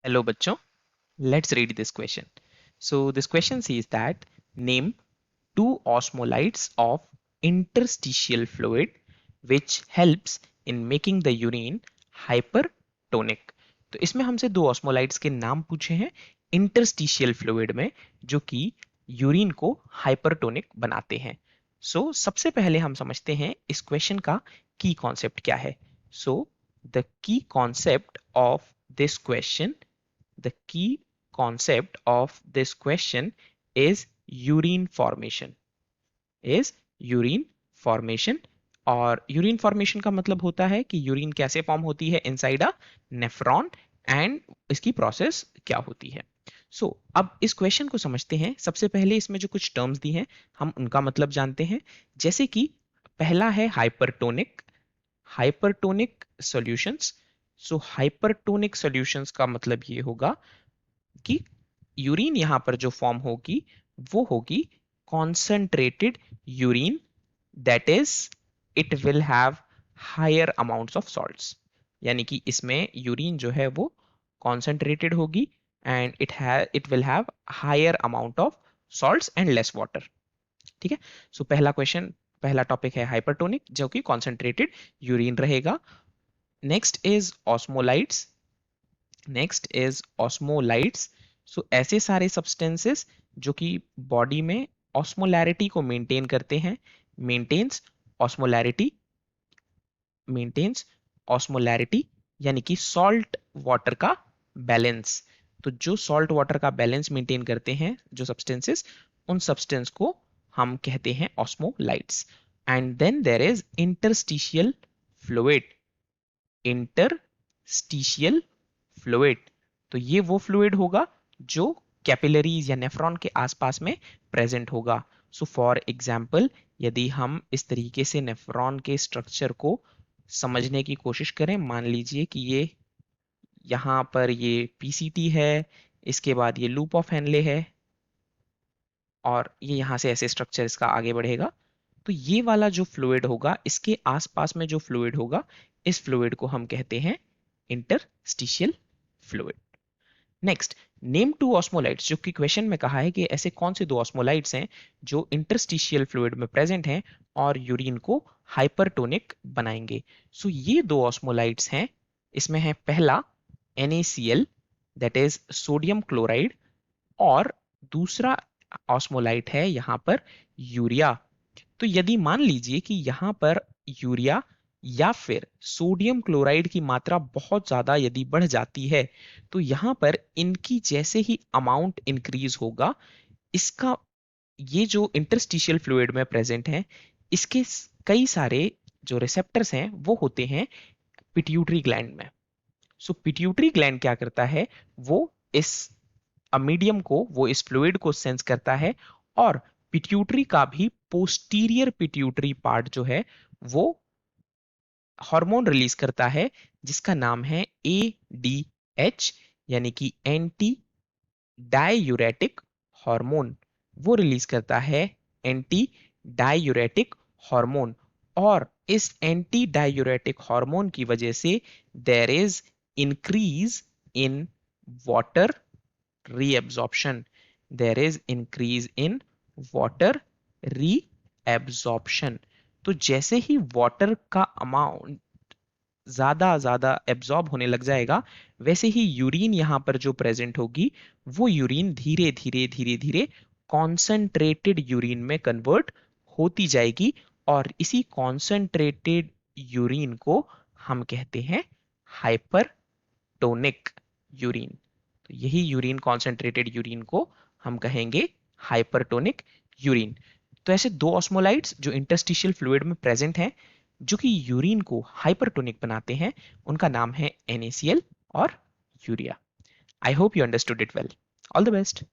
Hello बच्चों, let's read this question. So this question says that name two osmolytes of interstitial fluid which helps in making the urine hypertonic. तो इसमें हमसे दो ऑस्मोलाइट्स के नाम पूछे हैं इंटरस्टिशियल फ्लूइड में जो कि यूरिन को हाइपरटोनिक बनाते हैं. सबसे पहले हम समझते हैं इस क्वेश्चन का की कॉन्सेप्ट क्या है. So the key concept of this question the key concept of this question is urine formation. is urine formation. और यूरिन फॉर्मेशन का मतलब होता है कि यूरिन कैसे फॉर्म होती है इनसाइड अ नेफ्रॉन एंड इसकी प्रोसेस क्या होती है. अब इस क्वेश्चन को समझते हैं. सबसे पहले इसमें जो कुछ टर्म्स दी हैं हम उनका मतलब जानते हैं. जैसे कि पहला है hypertonic. Hypertonic solutions. Hypertonic solutions का मतलब ये होगा कि यूरिन यहां पर जो फॉर्म होगी वो होगी concentrated urine. That is it will have higher amounts of salts. यानी कि इसमें यूरिन जो है वो कॉन्सेंट्रेटेड होगी and it will have higher amount of salts and less water. ठीक है. पहला टॉपिक है हाइपरटोनिक जो कि कॉन्सेंट्रेटेड यूरिन रहेगा. Next is osmolytes. ऐसे सारे सब्सटेंसेस जो कि बॉडी में ऑस्मोलैरिटी को मेंटेन करते हैं. Maintains osmolarity. यानी कि सॉल्ट वाटर का बैलेंस. तो जो सॉल्ट वाटर का बैलेंस मेंटेन करते हैं जो सब्सटेंसेस, उन सब्सटेंस को हम कहते हैं osmolytes. And then there is interstitial fluid. Interstitial fluid. तो ये वो फ्लूइड होगा जो कैपिलरीज या नेफ्रॉन के आसपास में प्रेजेंट होगा. फॉर एग्जाम्पल यदि हम इस तरीके से नेफ्रॉन के स्ट्रक्चर को समझने की कोशिश करें, मान लीजिए कि ये यहाँ पर ये पीसीटी है, इसके बाद ये लूप ऑफ हेनले है और ये यहाँ से ऐसे स्ट्रक्चर इसका आगे बढ़ेगा. तो ये वाला जो फ्लूइड होगा, इसके आसपास में जो फ्लूइड होगा, इस फ्लूइड को हम कहते हैं interstitial fluid. Next, name two osmolytes. जो कि क्वेश्चन में कहा है कि ऐसे कौन से दो ऑस्मोलाइट्स हैं जो इंटरस्टिशियल फ्लूइड में प्रेजेंट हैं और यूरिन को हाइपरटोनिक बनाएंगे. ये दो ऑस्मोलाइट्स हैं. इसमें है पहला NaCl, that is sodium chloride, और दूसरा ऑस्मोलाइट है यहां पर यूरिया. तो यदि मान लीजिए कि यहां पर यूरिया या फिर सोडियम क्लोराइड की मात्रा बहुत ज्यादा यदि बढ़ जाती है, तो यहां पर इनकी जैसे ही अमाउंट इंक्रीज होगा, इसका ये जो इंटरस्टिशियल फ्लूइड में प्रेजेंट है, इसके कई सारे जो रिसेप्टर्स हैं वो होते हैं पिट्यूटरी ग्लैंड में. पिट्यूटरी ग्लैंड क्या करता है, वो इस मीडियम को, वो इस फ्लूइड को सेंस करता है और पिट्यूटरी का भी पोस्टीरियर पिट्यूटरी पार्ट जो है वो हार्मोन रिलीज करता है जिसका नाम है ADH, यानी कि एंटी डाययूरेटिक हार्मोन. वो रिलीज करता है एंटी डाययूरेटिक हार्मोन. और इस एंटी डाययूरेटिक हार्मोन की वजह से there is increase in water reabsorption. There is increase in water reabsorption. तो जैसे ही वाटर का अमाउंट ज्यादा एब्जॉर्ब होने लग जाएगा, वैसे ही यूरिन यहां पर जो प्रेजेंट होगी वो यूरिन धीरे धीरे धीरे धीरे कॉन्सेंट्रेटेड यूरिन में कन्वर्ट होती जाएगी. और इसी कॉन्सेंट्रेटेड यूरिन को हम कहते हैं हाइपरटोनिक यूरिन. तो यही यूरिन, कॉन्सेंट्रेटेड यूरिन को हम कहेंगे हाइपरटोनिक यूरिन. तो ऐसे दो ऑस्मोलाइट्स जो इंटरस्टिशियल फ्लूइड में प्रेजेंट हैं जो कि यूरिन को हाइपरटोनिक बनाते हैं, उनका नाम है NaCl और urea. I hope you understood it well. All the best.